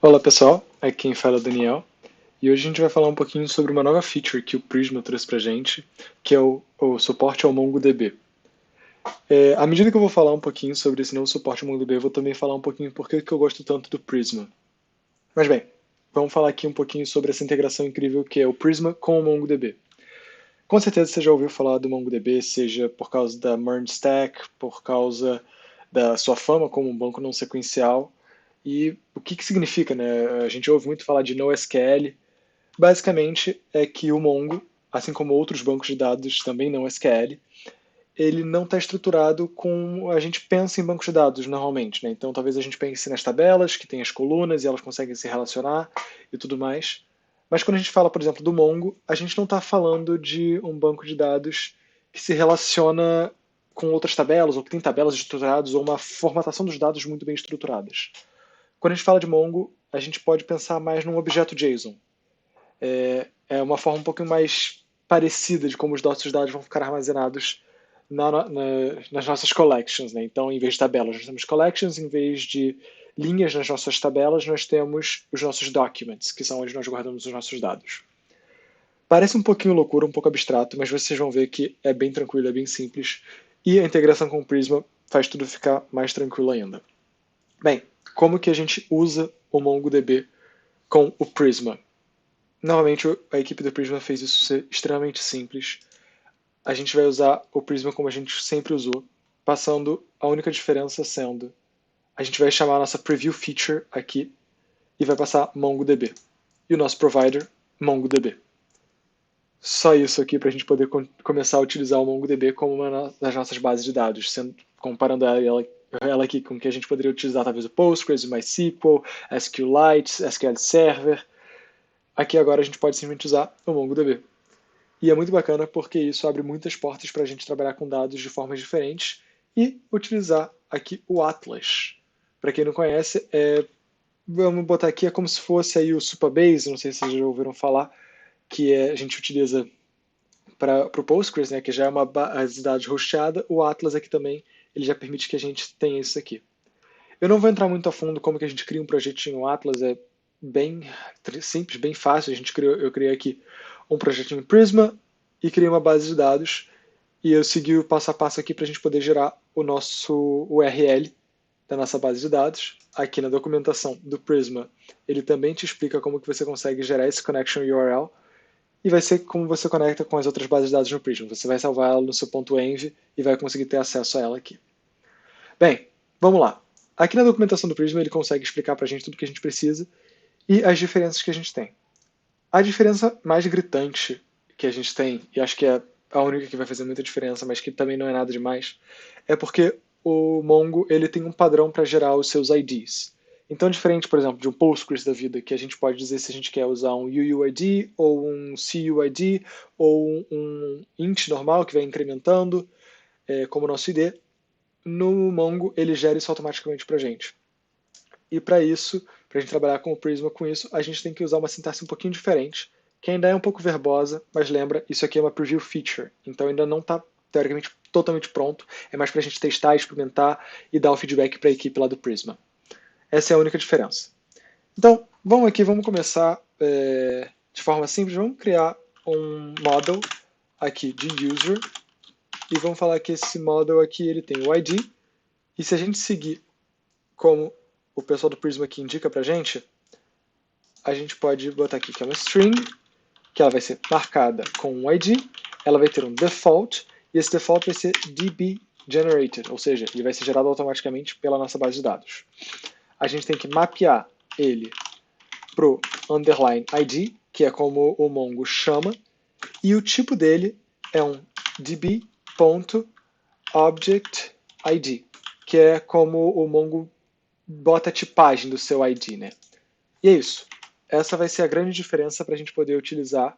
Olá pessoal, aqui quem fala é o Daniel e hoje a gente vai falar um pouquinho sobre uma nova feature que o Prisma trouxe pra gente, que é o suporte ao MongoDB. À medida que eu vou falar um pouquinho sobre esse novo suporte ao MongoDB, eu vou também falar um pouquinho por que eu gosto tanto do Prisma. Mas bem, vamos falar aqui um pouquinho sobre essa integração incrível que é o Prisma com o MongoDB. Com certeza você já ouviu falar do MongoDB, seja por causa da Merge Stack, por causa da sua fama como um banco não sequencial. E o que significa, né? A gente ouve muito falar de NoSQL. Basicamente é que o Mongo, assim como outros bancos de dados também não SQL, ele não está estruturado como a gente pensa em bancos de dados normalmente, né? Então talvez a gente pense nas tabelas, que tem as colunas e elas conseguem se relacionar e tudo mais. Mas quando a gente fala, por exemplo, do Mongo, a gente não está falando de um banco de dados que se relaciona com outras tabelas, ou que tem tabelas estruturadas, ou uma formatação dos dados muito bem estruturadas. Quando a gente fala de Mongo, a gente pode pensar mais num objeto JSON. É uma forma um pouquinho mais parecida de como os nossos dados vão ficar armazenados nas nossas collections, né? Então, em vez de tabelas, nós temos collections, em vez de linhas nas nossas tabelas, nós temos os nossos documents, que são onde nós guardamos os nossos dados. Parece um pouquinho loucura, um pouco abstrato, mas vocês vão ver que é bem tranquilo, é bem simples, e a integração com o Prisma faz tudo ficar mais tranquilo ainda. Bem, como que a gente usa o MongoDB com o Prisma? Normalmente a equipe do Prisma fez isso ser extremamente simples. A gente vai usar o Prisma como a gente sempre usou, passando a única diferença sendo a gente vai chamar a nossa preview feature aqui e vai passar MongoDB. E o nosso provider, MongoDB. Só isso aqui para a gente poder começar a utilizar o MongoDB como uma das nossas bases de dados, comparando ela aqui com o que a gente poderia utilizar talvez o Postgres, o MySQL, SQLite, SQL Server. Aqui agora a gente pode simplesmente usar o MongoDB. E é muito bacana porque isso abre muitas portas para a gente trabalhar com dados de formas diferentes e utilizar aqui o Atlas. Para quem não conhece, vamos botar aqui, é como se fosse aí o Supabase, não sei se vocês já ouviram falar, que a gente utiliza para o Postgres, né, que já é uma base de dados hosteada. O Atlas aqui também, ele já permite que a gente tenha isso aqui. Eu não vou entrar muito a fundo como que a gente cria um projetinho Atlas, é bem simples, bem fácil. Eu criei aqui um projetinho Prisma e criei uma base de dados e eu segui o passo a passo aqui para a gente poder gerar o nosso URL da nossa base de dados. Aqui na documentação do Prisma, ele também te explica como que você consegue gerar esse connection URL e vai ser como você conecta com as outras bases de dados no Prisma. Você vai salvar ela no seu .env e vai conseguir ter acesso a ela aqui. Bem, vamos lá. Aqui na documentação do Prisma ele consegue explicar para a gente tudo o que a gente precisa e as diferenças que a gente tem. A diferença mais gritante que a gente tem, e acho que é a única que vai fazer muita diferença, mas que também não é nada demais, é porque o Mongo ele tem um padrão para gerar os seus IDs. Então, diferente, por exemplo, de um Postgres da vida, que a gente pode dizer se a gente quer usar um UUID, ou um CUID, ou um int normal que vai incrementando, como nosso ID, no Mongo ele gera isso automaticamente para a gente. E para isso, para a gente trabalhar com o Prisma com isso, a gente tem que usar uma sintaxe um pouquinho diferente, que ainda é um pouco verbosa, mas lembra, isso aqui é uma preview feature, então ainda não está teoricamente totalmente pronto, é mais para a gente testar, experimentar e dar o feedback para a equipe lá do Prisma. Essa é a única diferença. Então, vamos começar de forma simples, vamos criar um model aqui de user e vamos falar que esse model aqui ele tem o ID e se a gente seguir como o pessoal do Prisma aqui indica pra gente, a gente pode botar aqui que é uma string, que ela vai ser marcada com um ID, ela vai ter um default, e esse default vai ser DB generated, ou seja, ele vai ser gerado automaticamente pela nossa base de dados. A gente tem que mapear ele pro underline ID, que é como o Mongo chama, e o tipo dele é um db.objectID, que é como o Mongo bota a tipagem do seu ID, né? E é isso. Essa vai ser a grande diferença para a gente poder utilizar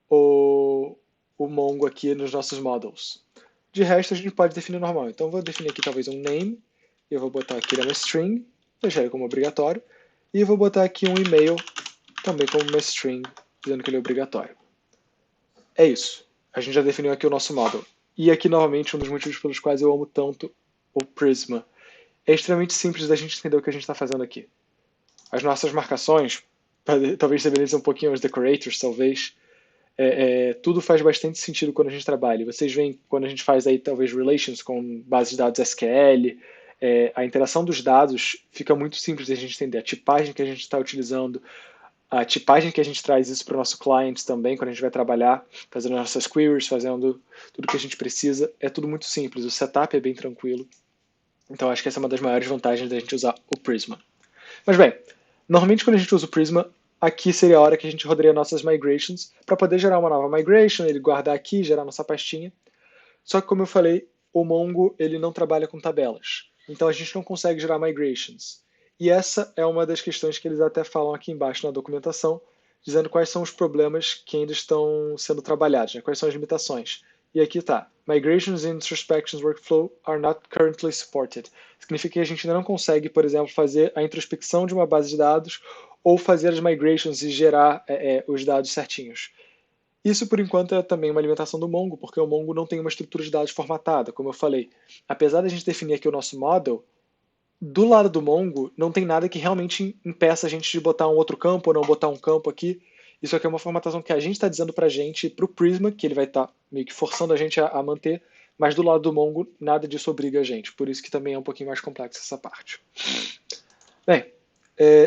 o Mongo aqui nos nossos models. De resto, a gente pode definir normal. Então, eu vou definir aqui talvez um name, eu vou botar aqui uma string, deixar ele como obrigatório, e eu vou botar aqui um e-mail, também como uma string, dizendo que ele é obrigatório. É isso. A gente já definiu aqui o nosso model. E aqui, novamente, um dos motivos pelos quais eu amo tanto o Prisma. É extremamente simples da gente entender o que a gente está fazendo aqui. as nossas marcações, talvez estabeleça um pouquinho os decorators, talvez, tudo faz bastante sentido quando a gente trabalha. Vocês veem quando a gente faz aí talvez relations com bases de dados SQL, a interação dos dados fica muito simples de a gente entender. A tipagem que a gente está utilizando, a tipagem que a gente traz isso para o nosso client também, quando a gente vai trabalhar, fazendo nossas queries, fazendo tudo que a gente precisa, é tudo muito simples. O setup é bem tranquilo. Então acho que essa é uma das maiores vantagens da gente usar o Prisma. Mas bem, normalmente quando a gente usa o Prisma, aqui seria a hora que a gente rodaria nossas migrations para poder gerar uma nova migration, ele guardar aqui, gerar nossa pastinha. Só que como eu falei, o Mongo ele não trabalha com tabelas. Então a gente não consegue gerar migrations. E essa é uma das questões que eles até falam aqui embaixo na documentação, dizendo quais são os problemas que ainda estão sendo trabalhados, né? Quais são as limitações. E aqui está: migrations in introspections workflow are not currently supported. Significa que a gente ainda não consegue, por exemplo, fazer a introspecção de uma base de dados ou fazer as migrations e gerar os dados certinhos. Isso, por enquanto, é também uma limitação do Mongo, porque o Mongo não tem uma estrutura de dados formatada, como eu falei. Apesar de a gente definir aqui o nosso model, do lado do Mongo não tem nada que realmente impeça a gente de botar um outro campo ou não botar um campo aqui. Isso aqui é uma formatação que a gente está dizendo para a gente, para o Prisma, que ele vai estar meio que forçando a gente a manter, mas do lado do Mongo nada disso obriga a gente. Por isso que também é um pouquinho mais complexo essa parte. Bem,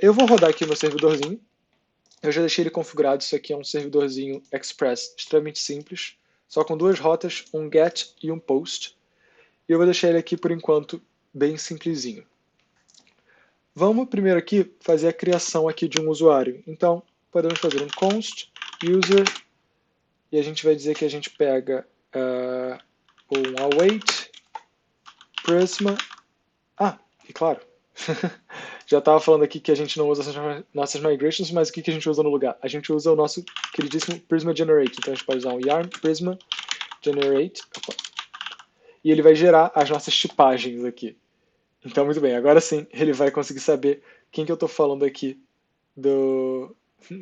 eu vou rodar aqui o meu servidorzinho. Eu já deixei ele configurado, isso aqui é um servidorzinho Express extremamente simples, só com duas rotas, um GET e um POST. E eu vou deixar ele aqui por enquanto bem simplesinho. Vamos primeiro aqui fazer a criação aqui de um usuário. Então, podemos fazer um const user e a gente vai dizer que a gente pega um await prisma. E claro, já estava falando aqui que a gente não usa as nossas migrations, mas o que a gente usa no lugar? A gente usa o nosso queridíssimo Prisma Generate. Então a gente pode usar um yarn Prisma Generate e ele vai gerar as nossas tipagens aqui. Então, muito bem, agora sim ele vai conseguir saber quem que eu estou falando aqui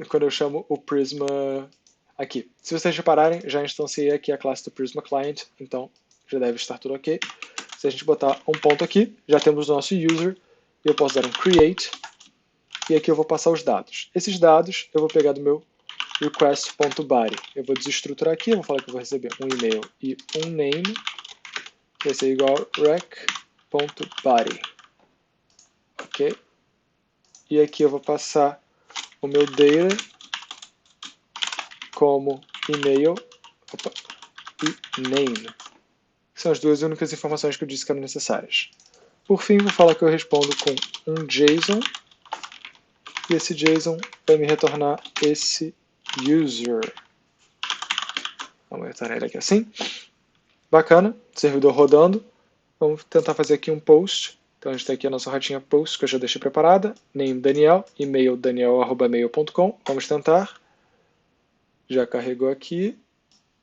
quando eu chamo o Prisma aqui. Se vocês repararem, já instanciei aqui a classe do Prisma Client, então já deve estar tudo ok. Se a gente botar um ponto aqui, já temos o nosso user, e eu posso dar um create, e aqui eu vou passar os dados. Esses dados eu vou pegar do meu request.body. Eu vou desestruturar aqui, eu vou falar que eu vou receber um e-mail e um name, que vai ser igual rec.body. Ok? E aqui eu vou passar o meu data como e-mail e name. São as duas únicas informações que eu disse que eram necessárias. Por fim, vou falar que eu respondo com um JSON, e esse JSON vai me retornar esse user. Vamos retornar ele aqui assim. Bacana, servidor rodando. Vamos tentar fazer aqui um post. Então a gente tem aqui a nossa rotinha post que eu já deixei preparada. Name Daniel, e-mail daniel@mail.com. Vamos tentar. Já carregou aqui.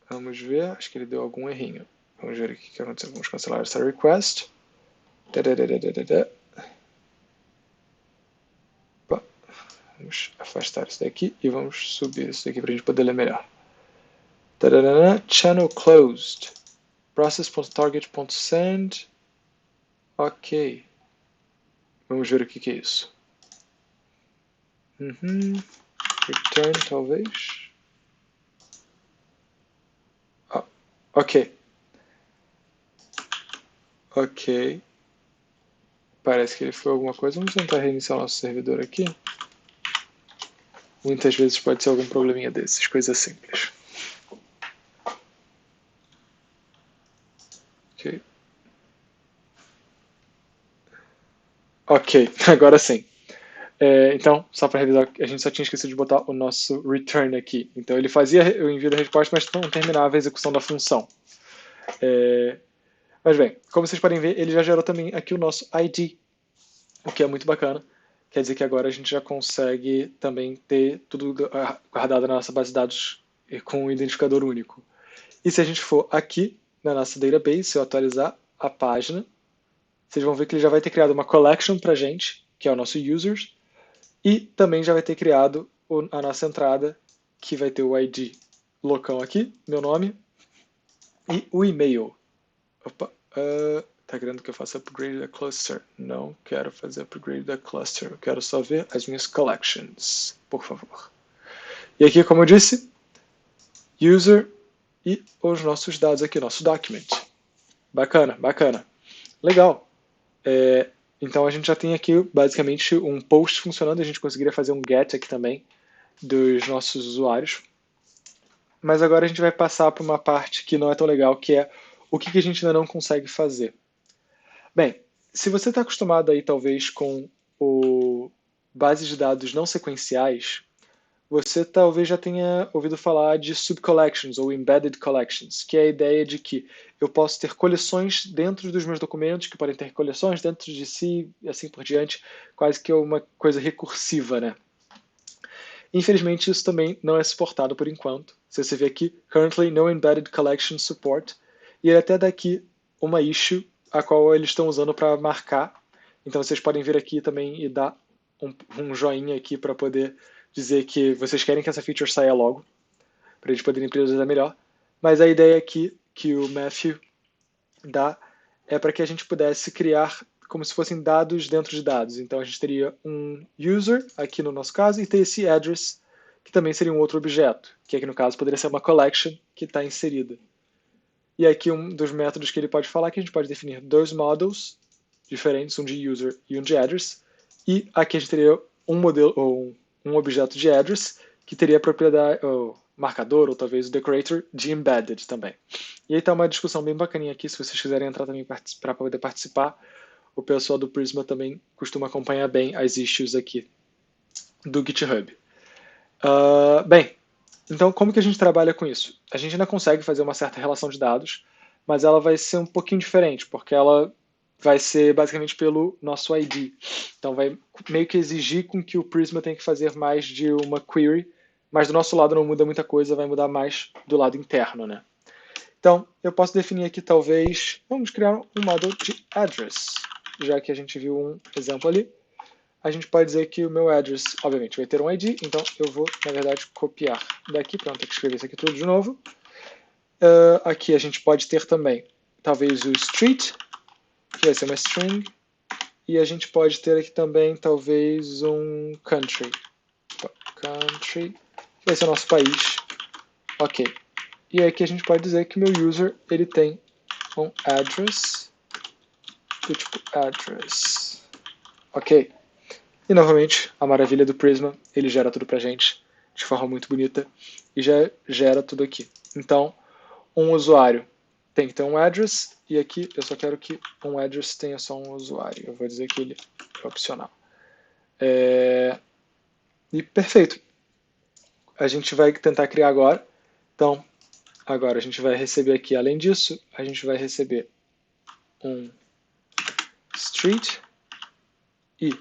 Vamos ver, acho que ele deu algum errinho. Vamos ver o que aconteceu. Vamos cancelar essa request. Vamos afastar isso daqui e vamos subir isso daqui para a gente poder ler melhor. Channel closed. Process.target.send. Ok. Vamos ver o que é isso. Return, talvez. Ok. Ok. Parece que ele foi alguma coisa. Vamos tentar reiniciar o nosso servidor aqui. Muitas vezes pode ser algum probleminha desses, coisas simples. Ok. Ok, agora sim. Então, só para revisar, a gente só tinha esquecido de botar o nosso return aqui. Então ele fazia o envio da resposta, mas não terminava a execução da função. Mas bem, como vocês podem ver, ele já gerou também aqui o nosso ID, o que é muito bacana. Quer dizer que agora a gente já consegue também ter tudo guardado na nossa base de dados com um identificador único. E se a gente for aqui na nossa database, se eu atualizar a página, vocês vão ver que ele já vai ter criado uma collection para a gente, que é o nosso users, e também já vai ter criado a nossa entrada, que vai ter o ID loucão aqui, meu nome, e o e-mail. Tá querendo que eu faça upgrade da cluster? Não quero fazer upgrade da cluster. Eu quero só ver as minhas collections, por favor. E aqui, como eu disse, user e os nossos dados aqui, nosso document. Bacana, bacana. Legal. Então a gente já tem aqui basicamente um post funcionando. A gente conseguiria fazer um get aqui também dos nossos usuários. Mas agora a gente vai passar para uma parte que não é tão legal, que é o que a gente ainda não consegue fazer. Bem, se você está acostumado aí talvez com o bases de dados não sequenciais, você talvez já tenha ouvido falar de subcollections ou embedded collections, que é a ideia de que eu posso ter coleções dentro dos meus documentos, que podem ter coleções dentro de si e assim por diante, quase que uma coisa recursiva, né? Infelizmente, isso também não é suportado por enquanto. Se você vê aqui, currently no embedded collection support, e ele até dá aqui uma issue, a qual eles estão usando para marcar. Então vocês podem vir aqui também e dar um joinha aqui para poder dizer que vocês querem que essa feature saia logo, para eles poderem priorizar melhor. Mas a ideia aqui que o Matthew dá é para que a gente pudesse criar como se fossem dados dentro de dados. Então a gente teria um user, aqui no nosso caso, e ter esse address, que também seria um outro objeto, que aqui no caso poderia ser uma collection que está inserida. E aqui um dos métodos que ele pode falar é que a gente pode definir dois models diferentes, um de user e um de address, e aqui a gente teria um modelo ou um objeto de address que teria a propriedade, ou marcador, ou talvez o decorator de embedded também. E aí está uma discussão bem bacaninha aqui, se vocês quiserem entrar também para poder participar. O pessoal do Prisma também costuma acompanhar bem as issues aqui do GitHub. Bem, então como que a gente trabalha com isso? A gente ainda consegue fazer uma certa relação de dados, mas ela vai ser um pouquinho diferente, porque ela vai ser basicamente pelo nosso ID. Então vai meio que exigir com que o Prisma tenha que fazer mais de uma query, mas do nosso lado não muda muita coisa, vai mudar mais do lado interno, né? Então, eu posso definir aqui talvez, vamos criar um model de address, já que a gente viu um exemplo ali. A gente pode dizer que o meu address, obviamente, vai ter um ID, então eu vou, na verdade, copiar daqui, para não ter que escrever isso aqui tudo de novo. Aqui a gente pode ter também, talvez, o street, que vai ser uma string, e a gente pode ter aqui também, talvez, um country, que vai ser o nosso país. Ok. E aqui a gente pode dizer que o meu user, ele tem um address, do tipo address. Ok. E novamente, a maravilha do Prisma, ele gera tudo pra gente de forma muito bonita e já gera tudo aqui. Então, um usuário tem que ter um address e aqui eu só quero que um address tenha só um usuário. Eu vou dizer que ele é opcional. E perfeito. A gente vai tentar criar agora. Então, agora a gente vai receber aqui, além disso, a gente vai receber um street e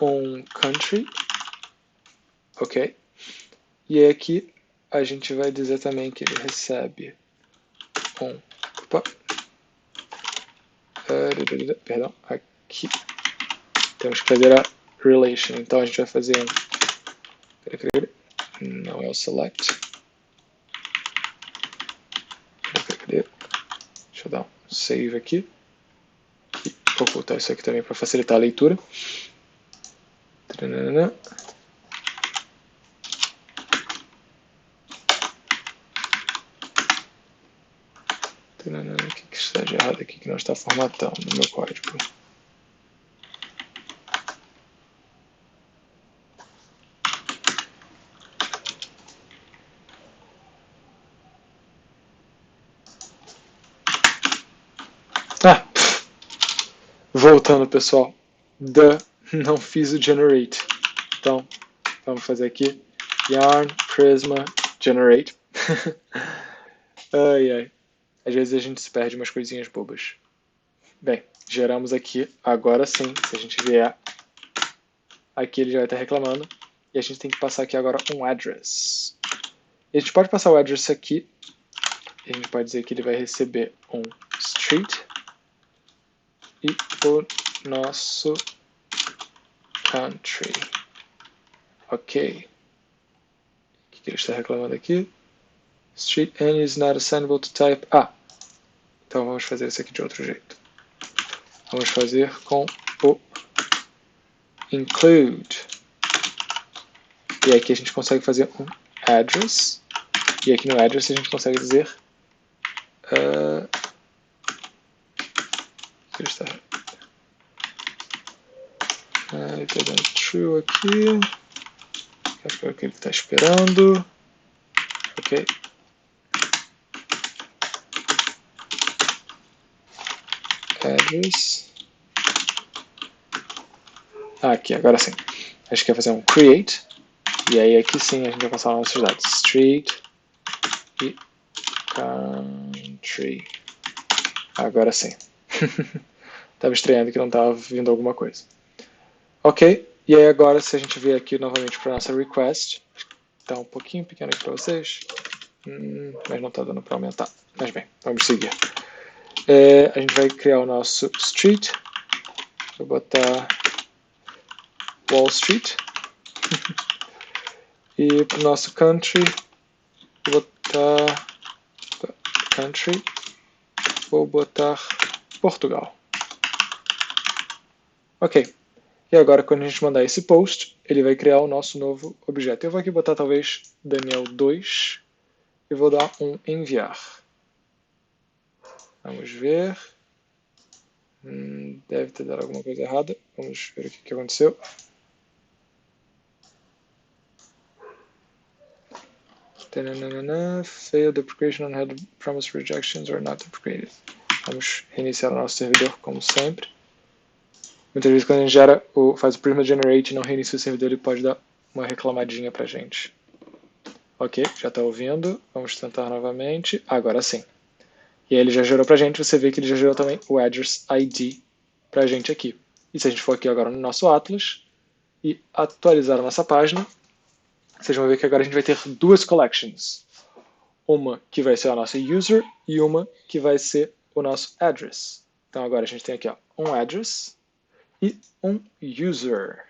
um country, ok? E aqui a gente vai dizer também que ele recebe um, perdão, aqui temos que fazer a relation, então a gente vai fazer não é o select, deixa eu dar um save aqui, e vou ocultar isso aqui também para facilitar a leitura. O que está de errado aqui que não está formatando no meu código? Voltando, pessoal. Não fiz o generate. Então, vamos fazer aqui. Yarn, Prisma, generate. Ai, ai. Às vezes a gente se perde umas coisinhas bobas. Bem, geramos aqui. Agora sim, se a gente vier aqui, ele já vai estar reclamando. E a gente tem que passar aqui agora um address. E a gente pode passar o address aqui. E a gente pode dizer que ele vai receber um street. E o nosso country. Ok. O que ele está reclamando aqui? Street n is not assignable to type. Então vamos fazer isso aqui de outro jeito. Vamos fazer com o include. E aqui a gente consegue fazer um address. E aqui no address a gente consegue dizer está dando true aqui. Acho que é o que ele está esperando. Ok. Address. Aqui, agora sim. A gente quer fazer um create. E aí aqui sim a gente vai passar nossos dados. Street e country. Agora sim. Estava estranhando que não estava vindo alguma coisa. Ok. E aí agora se a gente vier aqui novamente para nossa request. Está um pouquinho pequeno aqui para vocês. Mas não está dando para aumentar. Mas bem, vamos seguir. A gente vai criar o nosso street. Vou botar Wall Street. E para o nosso country, vou botar country. Vou botar Portugal. Ok. E agora quando a gente mandar esse post, ele vai criar o nosso novo objeto. Eu vou aqui botar talvez Daniel 2 e vou dar um enviar. Vamos ver. Deve ter dado alguma coisa errada. Vamos ver o que aconteceu. Failed deprecation on had promised rejections or not deprecated. Vamos reiniciar o nosso servidor como sempre. Muitas vezes quando a gente faz o Prisma Generate e não reinicia o servidor, ele pode dar uma reclamadinha pra gente. Ok, já está ouvindo. Vamos tentar novamente. Agora sim. E aí ele já gerou pra gente. Você vê que ele já gerou também o address ID pra gente aqui. E se a gente for aqui agora no nosso Atlas e atualizar a nossa página, vocês vão ver que agora a gente vai ter duas collections. Uma que vai ser a nossa user e uma que vai ser o nosso address. Então agora a gente tem aqui um address e um user.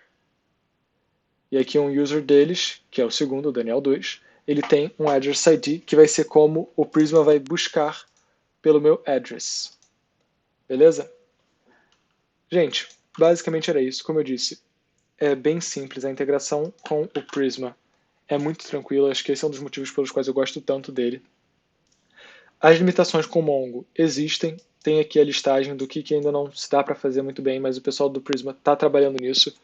E aqui um user deles, que é o segundo, o Daniel 2, ele tem um address ID que vai ser como o Prisma vai buscar pelo meu address. Beleza? Gente, basicamente era isso. Como eu disse, é bem simples. A integração com o Prisma é muito tranquila. Acho que esse é um dos motivos pelos quais eu gosto tanto dele. As limitações com o Mongo existem. Tem aqui a listagem do que ainda não se dá para fazer muito bem, mas o pessoal do Prisma está trabalhando nisso.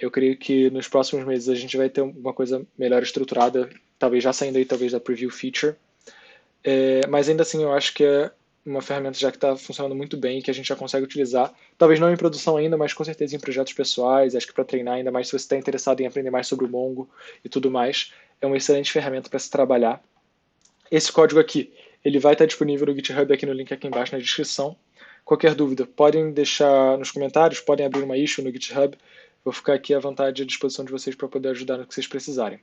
Eu creio que nos próximos meses a gente vai ter uma coisa melhor estruturada, talvez já saindo aí talvez da Preview Feature. Mas ainda assim eu acho que é uma ferramenta já que está funcionando muito bem e que a gente já consegue utilizar. Talvez não em produção ainda, mas com certeza em projetos pessoais. Acho que para treinar, ainda mais se você está interessado em aprender mais sobre o Mongo e tudo mais, é uma excelente ferramenta para se trabalhar. Esse código aqui, ele vai estar disponível no GitHub aqui no link aqui embaixo na descrição. Qualquer dúvida, podem deixar nos comentários, podem abrir uma issue no GitHub. Vou ficar aqui à vontade e à disposição de vocês para poder ajudar no que vocês precisarem.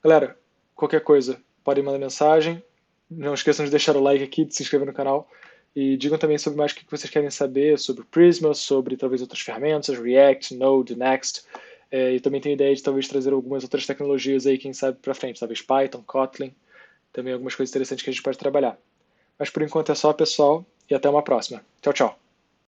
Galera, qualquer coisa, podem mandar mensagem. Não esqueçam de deixar o like aqui, de se inscrever no canal. E digam também sobre mais o que vocês querem saber sobre Prisma, sobre talvez outras ferramentas, React, Node, Next. E também tenho ideia de talvez trazer algumas outras tecnologias aí, quem sabe para frente, talvez Python, Kotlin. Também algumas coisas interessantes que a gente pode trabalhar. Mas por enquanto é só, pessoal, e até uma próxima. Tchau, tchau.